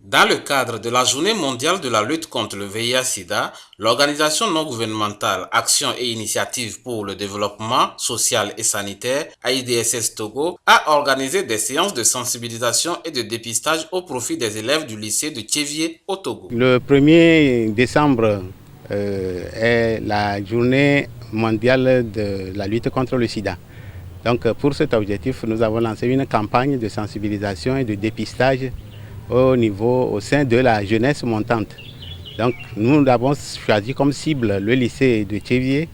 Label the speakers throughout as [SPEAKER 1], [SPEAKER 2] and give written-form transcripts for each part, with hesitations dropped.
[SPEAKER 1] Dans le cadre de la Journée mondiale de la lutte contre le VIH-Sida, l'organisation non gouvernementale Action et Initiative pour le développement social et sanitaire, AIDSS Togo, a organisé des séances de sensibilisation et de dépistage au profit des élèves du lycée de Tchévié au Togo.
[SPEAKER 2] Le 1er décembre est la Journée mondiale de la lutte contre le sida. Donc pour cet objectif, nous avons lancé une campagne de sensibilisation et de dépistage au sein de la jeunesse montante. Donc nous avons choisi comme cible le lycée de Tchévié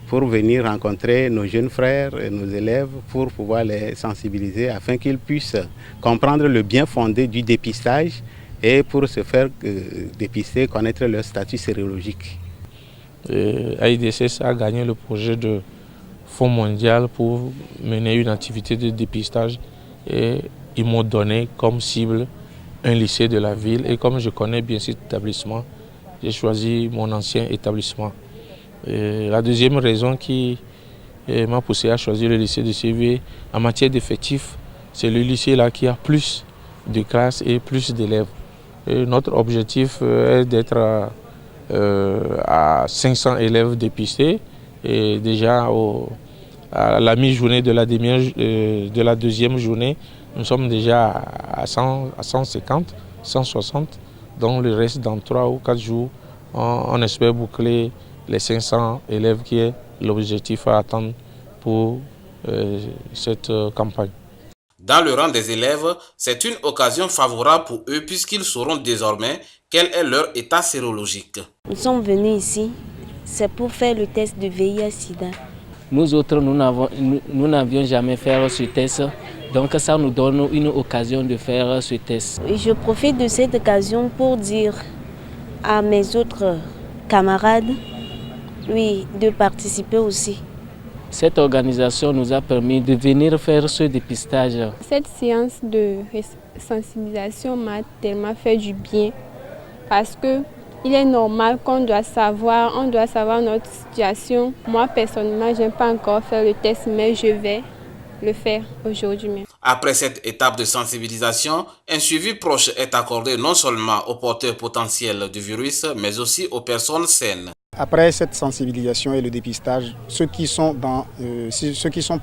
[SPEAKER 2] pour venir rencontrer nos jeunes frères et nos élèves pour pouvoir les sensibiliser afin qu'ils puissent comprendre le bien fondé du dépistage et pour se faire dépister, connaître leur statut sérologique.
[SPEAKER 3] AIDSS a gagné le projet de Fonds mondial pour mener une activité de dépistage et ils m'ont donné comme cible un lycée de la ville et comme je connais bien cet établissement, j'ai choisi mon ancien établissement. La deuxième raison qui m'a poussé à choisir le lycée de Tchévié en matière d'effectifs, c'est le lycée là qui a plus de classes et plus d'élèves. Notre objectif est d'être à 500 élèves dépistés et déjà à la mi-journée de la deuxième journée, nous sommes déjà à 150, 160, donc le reste dans 3 ou 4 jours, on espère boucler les 500 élèves qui est l'objectif à atteindre pour cette campagne.
[SPEAKER 1] Dans le rang des élèves, c'est une occasion favorable pour eux puisqu'ils sauront désormais quel est leur état sérologique.
[SPEAKER 4] Nous sommes venus ici, c'est pour faire le test de VIH-Sida.
[SPEAKER 5] Nous autres, nous n'avions jamais fait ce test, donc ça nous donne une occasion de faire ce test.
[SPEAKER 4] Et je profite de cette occasion pour dire à mes autres camarades, de participer aussi.
[SPEAKER 5] Cette organisation nous a permis de venir faire ce dépistage.
[SPEAKER 6] Cette séance de sensibilisation m'a tellement fait du bien parce que il est normal qu'on doit savoir notre situation. Moi personnellement, je n'ai pas encore fait le test, mais je vais le faire aujourd'hui même.
[SPEAKER 1] Après cette étape de sensibilisation, un suivi proche est accordé non seulement aux porteurs potentiels du virus, mais aussi aux personnes saines.
[SPEAKER 7] Après cette sensibilisation et le dépistage, ceux qui sont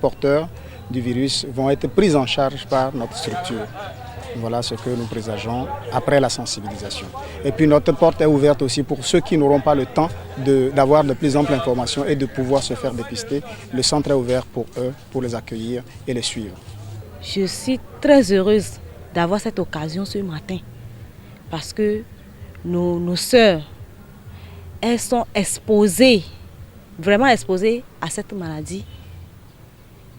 [SPEAKER 7] porteurs du virus vont être pris en charge par notre structure. Voilà ce que nous présageons après la sensibilisation. Et puis notre porte est ouverte aussi pour ceux qui n'auront pas le temps d'avoir de plus amples informations et de pouvoir se faire dépister. Le centre est ouvert pour eux, pour les accueillir et les suivre.
[SPEAKER 4] Je suis très heureuse d'avoir cette occasion ce matin parce que nos sœurs, elles sont exposées, vraiment exposées à cette maladie.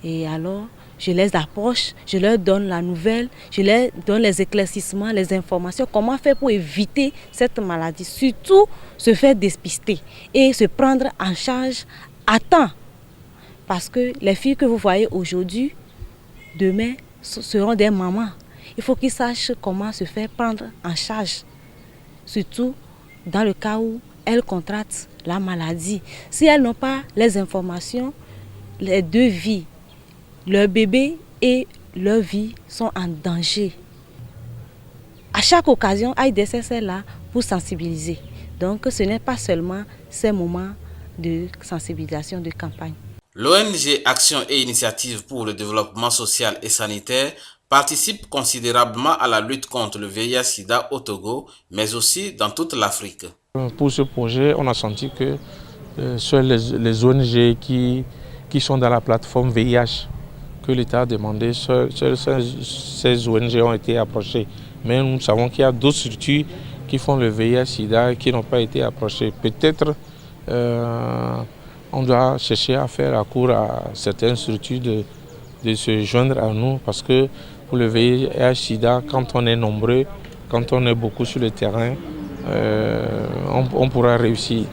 [SPEAKER 4] Et alors, je les approche, je leur donne la nouvelle, je leur donne les éclaircissements, les informations, comment faire pour éviter cette maladie. Surtout, se faire dépister et se prendre en charge à temps. Parce que les filles que vous voyez aujourd'hui, demain, seront des mamans. Il faut qu'ils sachent comment se faire prendre en charge. Surtout dans le cas où elles contractent la maladie. Si elles n'ont pas les informations, les deux vies, leur bébé et leur vie sont en danger. À chaque occasion, AIDSS est là pour sensibiliser. Donc ce n'est pas seulement ces moments de sensibilisation, de campagne.
[SPEAKER 1] L'ONG Action et Initiative pour le développement social et sanitaire participe considérablement à la lutte contre le VIH-Sida au Togo, mais aussi dans toute l'Afrique.
[SPEAKER 3] Pour ce projet, on a senti que seules les ONG qui sont dans la plateforme VIH que l'État a demandé, seules ces ONG ont été approchées. Mais nous savons qu'il y a d'autres structures qui font le VIH-Sida qui n'ont pas été approchées. Peut-être on doit chercher à faire recours à certaines structures de se joindre à nous parce que pour le VIH-Sida, quand on est nombreux, quand on est beaucoup sur le terrain, on pourra réussir.